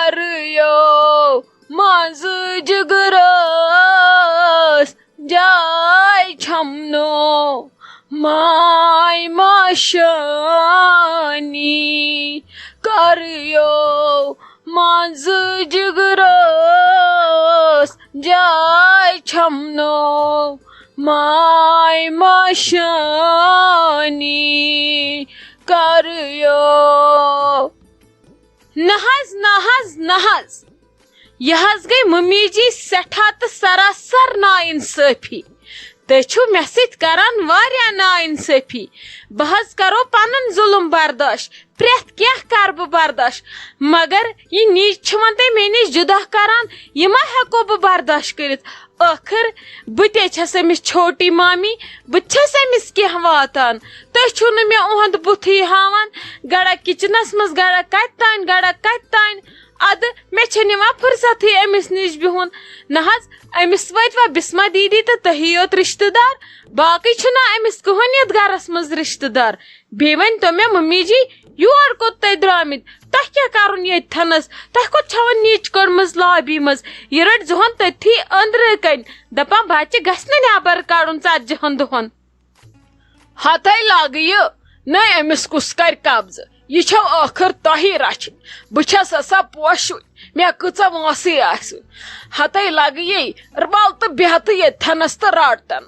کریو مز جگرس جائے چھمنو مائی ماشانی کریو مز جگرس جائے چھمنو مائی ماشانی کریو. نہ حظ یہ حظ گئی ممی جی سٹھا تو سراسر نا انصافی. تُہۍ چھِو مےٚ سۭتۍ کران واریاہ نا انصافی. بہٕ حظ کرو پنُن ظُلم برداشت، پرٛٮ۪تھ کینٛہہ کرٕ بہٕ برداشت، مگر یہِ نیچ چھِوَن تُہۍ مےٚ نِش جُدا کران یہِ ما ہٮ۪کو بہٕ برداشت کٔرِتھ. ٲخٕر بہٕ تے چھس أمِس چھوٹی مامی، بہٕ تہِ چھس أمِس کینٛہہ واتان. تُہۍ چھِو نہٕ مےٚ اُہُنٛد بُتھٕے ہاوان، گڑا کچنس منٛز گڑا کتہِ تانۍ ادٕ مےٚ چھےٚ نِوان فرصتھٕے أمِس نِش بِہُن. نہ حظ أمِس وٲتوا بسما دیدی تہٕ تُہی یوت رشتہٕ دار، باقٕے چھُنہ أمِس کٕہٕنۍ یتھ گرس منٛز رشتہٕ دار. بیٚیہِ ؤنۍتو مےٚ ممی جی یور کوٚت تُہۍ درٛامٕتۍ؟ تۄہہِ کیٛاہ کرُن ییٚتھنس؟ تۄہہِ کوٚت چھوٕ نیچ کٔڑمٕژ لابی منٛز؟ یہِ رٔٹۍ زِہون تٔتھی أنٛدرٕ کَنۍ، دپان بچہِ گژھِ نہٕ نٮ۪بر کڑُن 40 دۄہن. ہتھے لاگہٕ یہِ نٔے أمِس کُس کرِ قبضہٕ؟ یہ چھو ٲخٕر تۄہی رچھِنۍ. بہٕ چھس آسان پوشُن، مےٚ کۭژاہ وٲنسٕے آسہِ. ہتھے لگہٕ یی ربل تہٕ بیہتہٕ ییٚتھنس تہٕ رٹتن.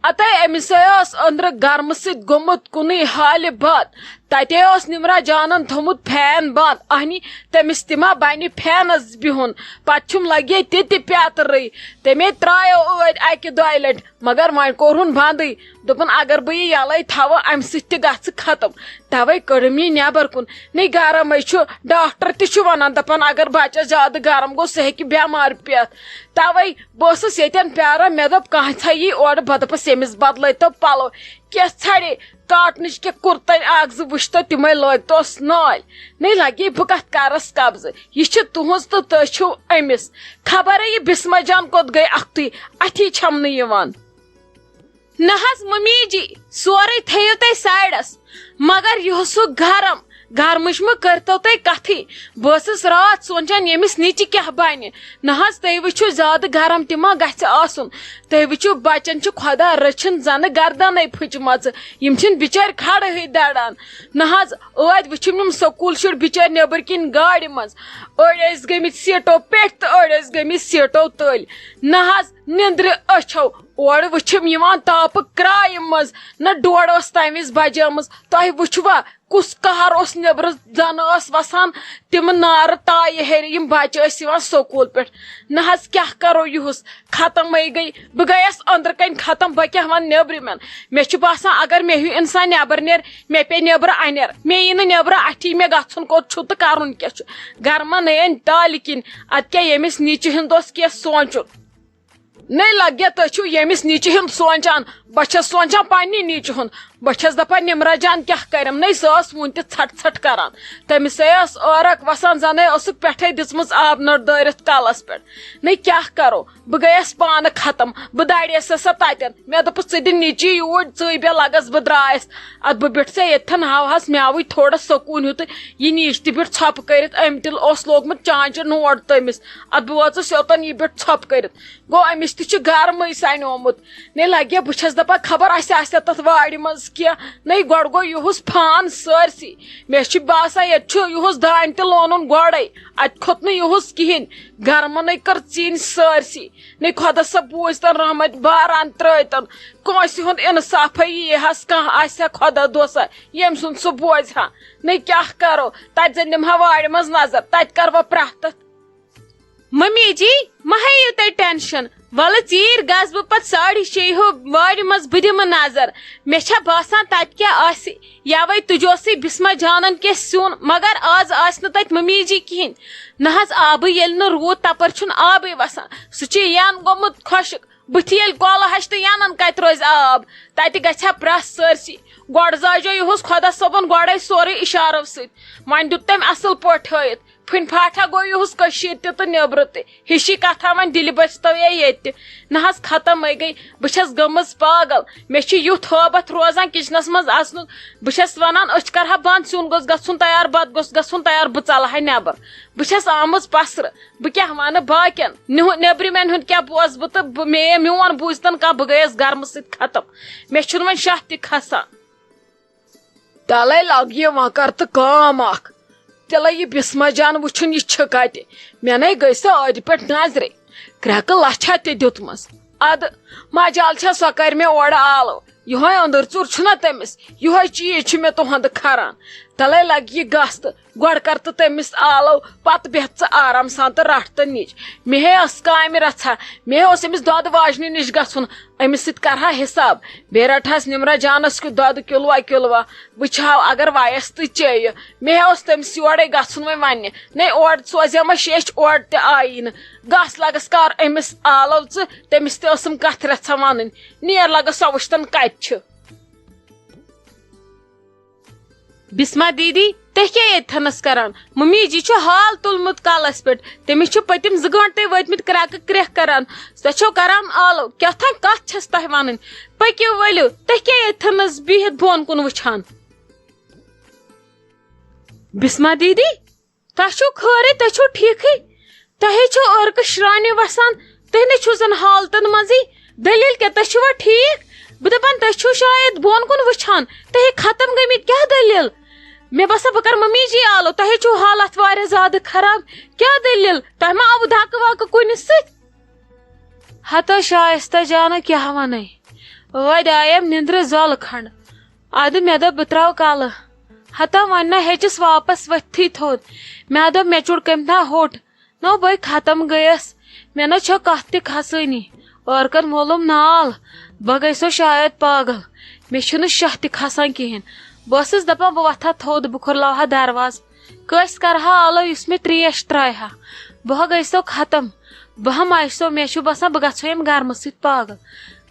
اتھے أمِس ٲس أنٛدرٕ گرمہٕ سۭتۍ گوٚمُت کُنُے حالہِ بنٛد. تتے اوس نمرا جانن تھوٚمُت فین بنٛد. اہنی تٔمِس تہِ ما بنہِ فینس بِہُن، پتہٕ چھُم لگے تہِ پیترٕے. تٔمے ترٛایو ٲدۍ اکہِ دۄیہِ لٹہِ مگر وۄنۍ کوٚرہُن بنٛدٕے. دوٚپُن اگر بہٕ یہِ یلے تھاوٕ امہِ سۭتۍ تہِ گژھِ ختم. توے کٔڑٕم یہِ نٮ۪بر کُن. نَے گرمے چھُ، ڈاکٹر تہِ چھُ ونان دپان اگر بچس زیادٕ گرم گوٚو سُہ ہیٚکہِ بٮ۪مار پٮ۪تھ. توے بہٕ ٲسٕس ییٚتٮ۪ن پیاران، مےٚ دوٚپ کانٛہہ یی اورٕ بہٕ دپس ییٚمِس بدلٲیتو پلو. کینٛہہ ژھرے کاٹنٕچ کینٛہہ کُرتن اکھ زٕ وٕچھتو تِمے لٲگتوس نٲلۍ. نَے لگے بہٕ کتھ کرس قبضہٕ. یہِ چھِ تُہنٛز تہٕ تُہۍ چھِو أمِس. خبرے یہِ بسما جان کوٚت گٔے اکھتُے، اَتھی چھم نہٕ یِوان. نہ حظ ممی جی سورُے تھٲیِو تُہۍ سایڈس، مگر یُہُس ہُہ گرمٕچ مہٕ کٔرتو تُہۍ کتھٕے. بہٕ ٲسٕس راتھ سونچان ییٚمِس نِچہِ کیٛاہ بنہِ. نہ حظ تُہۍ وٕچھِو زیادٕ گرم تہِ ما گژھِ آسُن. تُہۍ وٕچھِو بچن چھِ خۄدا رٔچھِنۍ زنہٕ گردنٕے پھٕچمژٕ، یِم چھِنہٕ بِچٲرۍ کھڑہٕے دڑان. نہ حظ ٲدۍ وٕچھِم یِم سکوٗل شُرۍ بِچٲرۍ نیبر کِنۍ گاڑِ منٛز، أڑۍ ٲسۍ گٔمٕتۍ سیٖٹو پیٚٹھۍ تہٕ أڑۍ ٲسۍ گٔمٕتۍ سیٖٹو تٔلۍ. نہ حظ نیندرِ أچھو اورٕ وٕچھِم یِوان تاپہٕ کرایہِ منٛز. نہ ڈوڈ ٲس تمہِ وِزِ بجیمٕژ. تۄہہِ وٕچھوا کُس قہر اوس نیبرٕ، زن ٲس وسان تِم نارٕ تایہِ ہیرِ یِم بچہِ ٲسۍ یِوان سکوٗل پٮ۪ٹھ. نہ حظ کیٛاہ کرو یِہُس ختمے گٔے. بہٕ گٔیس أنٛدرٕ کَنۍ ختم، بہٕ کیٛاہ ونہٕ نیبرِمٮ۪ن. مےٚ چھُ باسان اگر مےٚ ہیوٗ انسان نیبر نیرِ مےٚ پیٚیہِ نیبرٕ انیر. مےٚ یی نہٕ نیبرٕ اَتھی مےٚ گژھُن کوٚت چھُ تہٕ کرُن کیٛاہ چھُ. گرما نَے أنۍ تالہِ کِنۍ. ادٕ کیٛاہ ییٚمِس نیچہِ ہُنٛد اوس کینٛہہ سونٛچُن. نَے لگیا تُہۍ چھِو ییٚمِس نیچہِ ہُنٛد سونٛچان، بہٕ چھس سونٛچان پننہِ نیچہِ ہُنٛد. بہٕ چھس دپان نمرا جان کیٛاہ کریم. نَے سۄ ٲس وُنہِ تہِ ژھٹ کران. تٔمِس ٲس ٲرق وسان زنٕے ٲسٕکھ پٮ۪ٹھے دِژمٕژ آب نٔر دٲرِتھ کلس پٮ۪ٹھ. نَے کیٛاہ کرو. بہٕ گٔیس پانہٕ ختم، بہٕ دریس سا تتٮ۪ن. مےٚ دوٚپُس ژٕ دِ نیچی یوٗرۍ ژٕے بیٚیہِ لگس بہٕ درٛایس. ادٕ بہٕ بیٖٹھ سا ییٚتھن ہاوہس میاوٕے تھوڑا سکوٗن ہیوٗ تہٕ یہِ نیچ تہِ بیٖٹھ ژھۄپہٕ کٔرِتھ. أمۍ تہِ اوس لوگمُت چانچہِ نوٹ تٔمِس. ادٕ بہٕ وٲژٕس یوٚتن یہِ بیٖٹھ ژھۄپہٕ کٔرِتھ. گوٚو أمِس تہِ چھُ گرمٕے سنیومُت. نَے لگیا بہٕ چھس دپان خبر اسہِ آسیا تتھ وارِ منٛز کینٛہہ. نَے گۄڈٕ گوٚو یِہُس فان سٲرسٕے. مےٚ چھُ باسان ییٚتہِ چھُ یِہُس دانہِ تہِ لونُن گۄڈے، اتہِ کھوٚت نہٕ یِہُس کِہینۍ. گرمنٕے کٔر ژیٖنۍ سٲرسٕے. نَے خۄدا صٲب بوٗزتن رحمت باران ترٲیتن. کٲنٛسہِ ہُنٛد انصافے یی ہس کانٛہہ آسہِ ہا خۄدا دوسا ییٚمہِ سُنٛد سُہ بوزِ ہا. نَے کیٛاہ کرو. تتہِ زن دِمہا وارِ منٛز نظر، تتہِ کروا پرٛٮ۪تھ. ممی جی ما ہیٚیِو تُہۍ ٹینشن، ولہٕ ژیٖرۍ گژھٕ بہٕ پتہٕ 6:30 وارِ منٛز بہٕ دِمہٕ نظر. مےٚ چھا باسان تتہِ کیٛاہ آسہِ. یاوے تُجوسٕے بسما جانن کینٛہہ سیُن، مگر آز آسہِ نہٕ تتہِ ممی جی کِہینۍ. نہ حظ آبٕے ییٚلہِ نہٕ روٗد تپٲرۍ چھُنہٕ آبٕے وسان. سُہ چھُ ین گوٚمُت خۄشک. بٕتھِ ییٚلہِ کۄلہٕ ہش تہٕ ینن کتہِ روزِ آب. تتہِ گژھِ ہا پرٛٮ۪س سٲرسٕے. گۄڈٕ زاجو یِہُس خۄدا صٲبن گۄڈے سورُے اشارو سۭتۍ. وۄنۍ دیُت تٔمۍ اصل پٲٹھۍ ہٲیِتھ. پھن پھاٹا گو یہ تو نیبر تشی کتھا ون دل بچتو یہ نہ ختم گئی بہس گمز پاگل مے یھ حابت روزان کچنس مز اچن بہس ونان اچھ کرہا بند سیون گوس گھن تیار بت گوس گھن تیار بہ ژلہا نیبر بہس آمز پسر بہ کیا ون باقین نیبرمین ہند کیا بوز بہ تو میون بوزتن کا بہ گیس گرم ست ختم مے ون شاہ تہ کھسان تلے لگ یہ وہاں کر تو کام اخ تلے یہ بسما جان وچھن یہ کتہ مے نے گئی سو اد پہ نظر کرک لچھا تہ دتمس اد مجال چھا سو کر مے اور آلو یہ اندر ژور چھنا تمس یہ چیز مے تہند کھران تلے لگ یہ گس تو گوڑ کر تو تمس آلو پتہ بیہت آرام سان تو رٹ تو نچ مے کامہ رژھا مے امس دود واجنہ نش گھن امس ست کرہا حساب بے رٹہس نمرا جانس کی دود کلوا کلوا وچھاو اگر ویس تو چیہ مے تمس یورے گھن ون نی اور سوزے شیچ اور تہ آئی نا گس لگس کر امس آلو تمس تم کت رژھا ون نیر لگس سو وچتن کت بسما دیدی تہ کیا یتنس کران ممی جی حال تلمت کالس پہ تمس پتم 2 گنٹے وتمت کریک کریک کران سو کران آلو کیا کت چھس تہ ون پکو ولو تہ کیا یتنس بہت بون کن وچھان بسما دیدی تہ خیر تہ ٹھیک تہ ارک شرانہ وسان تہ نہ زن حالتن مزی دلیل کیا تہ ٹھیک بہ دپان تہ شاید بون کن وچھان تہ ختم گمت کیا دلیل مے باسا بہ کر ممی جی آلو تہ حالت واریاہ زیادہ خراب کیا دلیل تہ ما آو دھک وک کن ست ہتو شائستہ جانا کیا ون ود آیم نندر زول کھنڈ اد مے دپ بہ تراو کل ہتو ون نہ ہیچس واپس ورتھی تھود مے دپ مے چوڑ کمتھا ہوٹ نو بھائی ختم گیس مے نہ چھ کت تہ کھسانی اور کن مولم نال بہ گئی سو شاید پاگل مے چھن شاہ تہ کھسان کہین بہس دپان بہ وتھا تھود بہ کھرلاوہا درواز کس کرہا آلو اس میں تریش ترایہا بہ گئی سو ختم بہ مایسو مے چھ باسان بہ گژھو یم گرم ست پاگل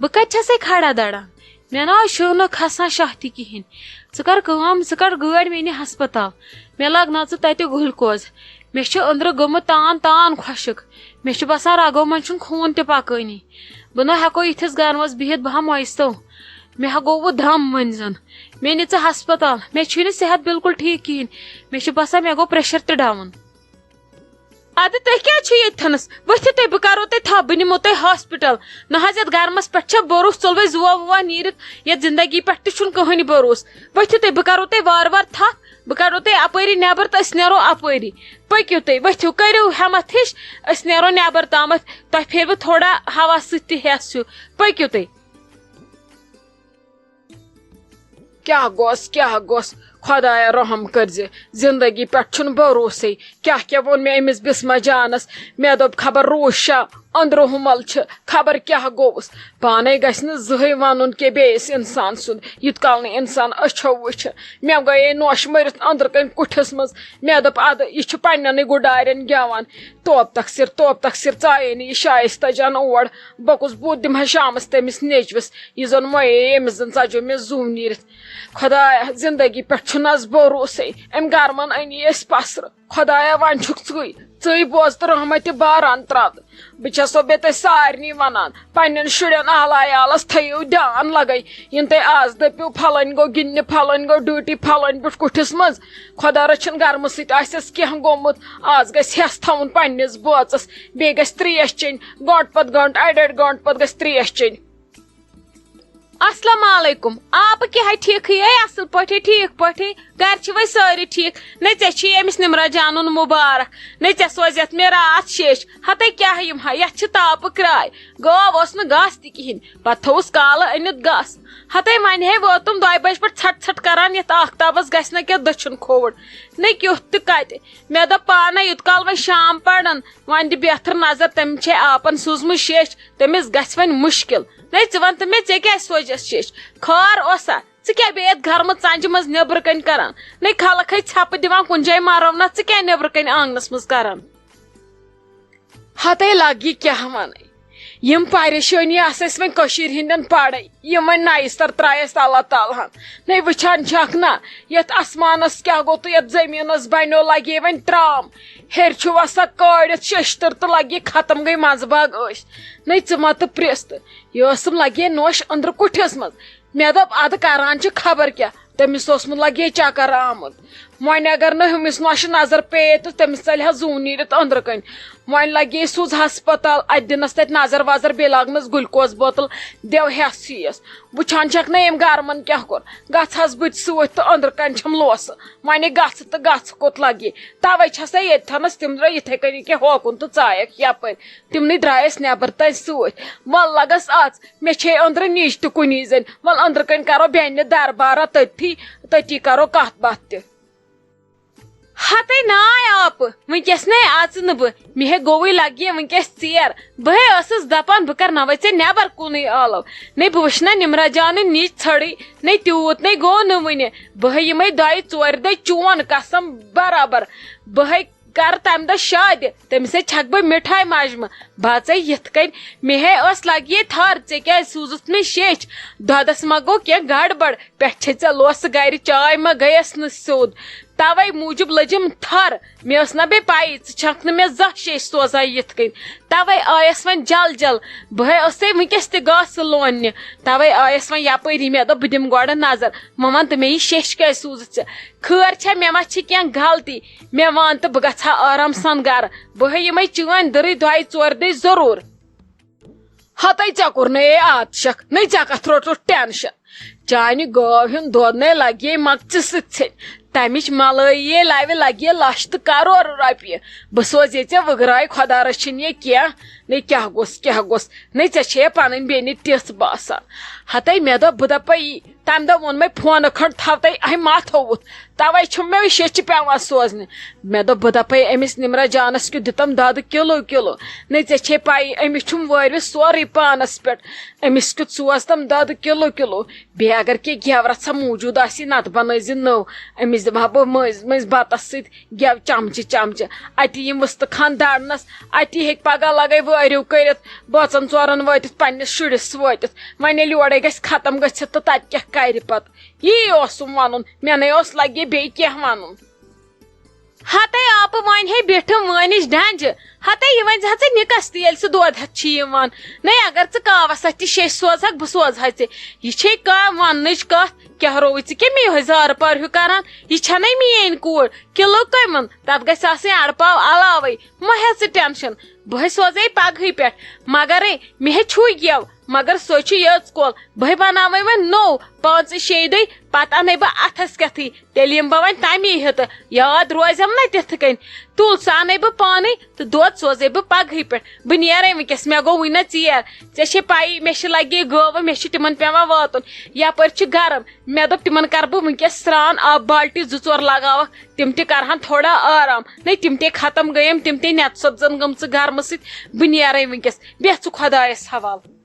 بہ کت چھسے کھڑا دڑان مے نا چھ نہ کھسان شاہ تہ کہین ژٕ کر کٲم ژٕ کڑ گٲڑۍ مے نہِ ہسپتال مے لاگ نژ تتہِ گُلکوز مے چھ أنٛدرٕ گوٚمُت تان خۄشک مے چھ باسان رگو من چھُنہٕ خوٗن تہِ پکٲنی بہ نہ ہیکو یتھس گرمس بہت بہ مایستو مے ہا گوٚو دم ون زن مے نِژ ہسپتال مے چھ نہٕ صحت بالکل ٹھیک کہین مے چھ باسان مے گوٚو پریشر تہِ ڈاوُن اد تہ کیا چھ یتھنس ؤتھِو تُہۍ بہ کرو تۄہہِ تھپھ بہ نمو تۄہہِ ہاسپٹل نہ حظ یتھ گرمس پٮ۪ٹھ چھا بروس ژۄلوے زُوا وُوا نیٖرِتھ یتھ زندگی پٮ۪ٹھ تہِ چھُنہٕ کٕہٕنۍ بروس ؤتھِو تُہۍ بہ کرو تۄہہِ وارٕ وارٕ تھپھ بہ کرو تۄہہِ اپٲری نیبر تہٕ أسۍ نیرو اپٲری پٔکِو تُہۍ ؤتھِو کٔرِو ہٮ۪متھ ہِش أسۍ نیرو نیبر تامتھ تۄہہِ پھیرٕ تھوڑا ہوا سۭتۍ تہِ ہٮ۪س ہیوٗ پٔکِو تُہۍ کیا گوس خدایا رحم کرزِ زندگی پٮ۪ٹھ چھُنہٕ بروسے کیا ووٚن مےٚ أمِس بسما جانس مےٚ دوٚپ خبر روٗز شا أنٛدرٕ ہُمل چھِ خبر کیٛاہ گوٚوُس پانے گژھِ نہٕ زٕہٕنۍ ونُن کہِ بیٚیِس انسان سُنٛد یِتھ کال نہٕ انسان أچھو وٕچھِ مےٚ گٔیے نوش مٔرِتھ أنٛدرٕ کَنۍ کُٹھِس منٛز مےٚ دوٚپ ادٕ یہِ چھُ پننٮ۪نٕے گُڈارٮ۪ن گٮ۪وان توپ تقسیر ژایے نہٕ یہِ شایستہ جان اور بۄکُس بہٕ دِمہا شامس تٔمِس نیچوِس یہِ زن مویے ییٚمِس زن ژجو مےٚ زُو نیٖرِتھ خدایا زندگی پٮ۪ٹھ چھُنہٕ حظ بروسے أمۍ گرمن أنی أسۍ پسرٕ خدایا وۄنۍ چھُکھ ژٕے بوز تہٕ رحمتہِ باران ترٛاوٕ بہٕ چھسو بیٚیہِ تۄہہِ سارنٕے ونان پننٮ۪ن شُرٮ۪ن اہل عیالس تھٲیِو دیان لگے یِن تُہۍ آز دٔپِو پھلٲنۍ گوٚو گِنٛدنہِ پھلٲنۍ گوٚو ڈیوٹی پھلٲنۍ بیوٗٹھ کُٹھِس منٛز خۄدا رٔچھِنۍ گرمہٕ سۭتۍ آسٮ۪س کینٛہہ گوٚمُت آز گژھِ ہٮ۪س تھاوُن پننِس بٲژس بیٚیہِ گژھِ تریش چیٚنۍ گٲنٛٹہٕ پتہٕ گٲنٛٹہٕ اڑِ گٲنٛٹہٕ پتہٕ گژھِ تریش چیٚنۍ السلام علیکم آپ کیا ٹھیک اصل پٲٹھۍ ٹھیک پٲٹھۍ گھر چھِ سٲری ٹھیک نہ ژےٚ چھی أمِس نمرا جانُن مُبارک نہ ژےٚ سوزیتھ مےٚ راتھ شیش ہتے کیٛاہ یِمہا یتھ چھِ تاپہٕ کرٛاے گٲو اوس نہٕ گاسہٕ تہِ کِہیٖنۍ پتہٕ تھوٚوُس کالہٕ أنِتھ گاسہٕ ہتے وۄنۍ ہے وٲتُم 2 بجہِ پٮ۪ٹھ ژھٹ کران یتھ آختابس گژھِ نہٕ کینٛہہ دٔچھُن کھووُر نہ کیُتھ تہِ کتہِ مےٚ دوٚپ پانے یوٗت کال وۄنۍ شام پرن وۄنۍ دِ بہتر نظر تٔمۍ چھے آپن سوٗزمٕژ شیش تٔمِس گژھِ وۄنۍ مُشکل نہ ژٕ ون تہٕ مےٚ ژےٚ کیٛازِ سوزیس شیش خٲر اوسا ژٕ کیٛاہ بیٚیہِ یتھ گرمہٕ ژنجہِ منٛز نیبرٕ کنۍ کران نہ خلق ہے ژھپہٕ دِوان کُنہِ جایہِ مرو نہ ژٕ کیٛاہ نیبرٕ کنۍ آنگنس منٛز کران ہتے لگ یہِ کیٛاہ ونے یم پریشانی آس وی ہندین پڑے یم وی نائستر ترائیس اللہ تعالیٰ نئی وچان چھک نا یت آسمانس کیا گو تو یت زمینس بنو لگے ون ترام ہیر چھ وسا کڑت ششتر تو لگے ختم گئی مز باغ عش نئی ژٕ مت پرس تو یہ لگے نوش اندر کٹھس مز مے دپ اد کران خبر کیا تمس لگے چکر آمت ون اگر نمس نوش نظر پے تو تمس ژلہ زون نیرت اندر کن ون لگے سوز ہسپتال ات دنس تت نظر وظر بی لاگنس گلکوز بوتل دیو ہس چیس وچان چھک نا یم گرمن کیا کور گھس بت ست تو اندر کن چھم لوس ون گھ تو گھ کوت لگے توے چھس یت تھنس تم درا اتھے کن کہ ہوکن تو ژایک یپر تمنی درائس نبر تن ست ول لگس آج مے چھے اندر نیچ تو کنی زن ول اندر کن کرو بیانہ دربارہ تتی کرو کت بات تہ ہتے نائ آپ ونکس نے آژ نہ مے گوئی لگے ونکس ژیر بہس دپان بہ کر نوے ژے نبر کن آلو نی بہ وچھ نا نمرا جان نیچ ژھڑی نی تیوت نی گو نہ ون بہ یمے دۄیہِ ژورِ دۄہہِ چون قسم برابر بہ کر تمہ دہ شاد تم سے چھک بہ مٹھائی مجمہ بہ یت کن مے لگے تھر ژے کیا سوزت مے شیچ دودس ما گو کی گڑبڑ پہ ژے لوس گر چائے ما گیس نا سیود توے موجوب لجم تھر مے نا بے پائی چھک نا مے زہ شیش سوزان یت کن توے آیس ون جل جل بہ ونکس تہ گاس لونہ توے آیس ون یپری مے دپ بہ دم گوڑ نظر مہ ون تو مے یہ شیش کی سوزت ژے خیر چھا مے ما چھ کینٛہہ غلطی مے ون تو بہ گژھا آرام سان گر بہ یمے چٲنۍ دٕرٕے دۄیہِ ژورِ دۄہہِ ضروٗر ہتے ژےٚ کوٚر نہٕ آد شک نی ژےٚ کتھ روٚٹُتھ ٹینشن چانہِ گٲو ہُنٛد دۄد نے لگے مۄکچہِ سۭتۍ ژھیٚنۍ تمچ ملٲیی لوِ لگے لچھ تو کرور رۄپیہِ بہ سوزے ژےٚ وٕگراے خۄدا رچھِنۍ یہ کینٛہہ نی کیٛاہ گوٚژھ نی ژےٚ چھے پنٕنۍ بیٚنہِ تِژھ باسان ہتے مے دوٚپ بہٕ دپے یی تمہِ دۄہ ووٚن مےٚ فونہٕ کھنڈ تھو تۄہہِ اہہِ ما تھووُتھ توے چھُم مےٚ شیچھِ پیوان سوزنہِ مے دوٚپ بہٕ دپے أمِس نمرا جانس کیُتھ دِتم دۄدٕ کِلوٗ نی ژےٚ چھے پایی أمِس چھُم وٲروِتھ سورُے پانس پٮ۪ٹھ أمِس کیُتھ سوزتم دۄدٕ کِلوٗ بیٚیہِ اگر کینٛہہ گٮ۪و رژھا موٗجوٗد آسی نتہٕ بنٲیزِ نٔو أمِس دِمہا بہٕ مٔنٛزۍ مٔنٛزۍ بتس سۭتۍ گٮ۪و چمچہٕ اتہِ یِم وٕستہٕ خان درنس اتی ہیٚکہِ پگاہ لگے وٲرِو کٔرِتھ بٲژن ژورن وٲتِتھ پننس شُرس وٲتِتھ وۄنۍ ییٚلہِ یورے گژھِ ختم گٔژھِتھ تہٕ تتہِ کیٛاہ کرِ پتہٕ یی اوسُم ونُن مےٚ نے اوس لگے بیٚیہِ کینٛہہ ونُن ہتے آپ ون ہے بیٹھم وٲنِش ڈنجہِ ہتے یہ ون ژٕ نِکس تہِ ییٚلہِ سُہ دۄد ہٮ۪تھ چھی یِوان نَے اگر ژٕ کاوس اتھ تہِ شیٚش سوزہکھ بہٕ سوزہا ژےٚ یہِ چھے کانٛہہ وننٕچ کتھ کیٛاہ رووٕے ژٕ کیٛاہ مےٚ یِہوے زارٕ پار ہیوٗ کران یہِ چھَنَے میٲنۍ کوٗر کِلوٗ کٔمن تتھ گژھِ آسٕنۍ اڑٕ پاو علاوے مہ ہےٚ ژٕ ٹینشن بہٕ سوزے پگہٕے پٮ۪ٹھ مگرے مےٚ چھُے گٮ۪و مگر سۄ چھُ یٲژ کول بہٕ بناوے وۄنۍ نوٚو 5-6 دۄہہِ پتہٕ انے بہٕ اتھس کٮ۪تھٕے تیٚلہِ یِمہٕ بہٕ وۄنۍ تمی ہِتہٕ یاد روزیم نا تِتھٕ کٔنۍ تُل سُہ انے بہٕ پانے تہٕ دۄد سوزے بہٕ پگہٕے پٮ۪ٹھ بہٕ نیرے ونکیٚس مےٚ گوٚو وُنہِ ژیر ژےٚ چھے پایی مےٚ چھِ لگے گٲوٕ مےٚ چھُ تِمن پیوان واتُن یپٲرۍ چھُ گرم مےٚ دوٚپ تِمن کرٕ بہٕ ونکیٚس سران آب بالٹی 2-4 لگاوکھ تِم تہِ کرہن تھوڑا آرام نَے تِم تے ختم گٔیم تِم تے نٮ۪ت سپزن گٔمژٕ گرمہٕ سۭتۍ بہٕ نیرے ونکیٚس بیٚہہ ژٕ خۄدایس حوالہٕ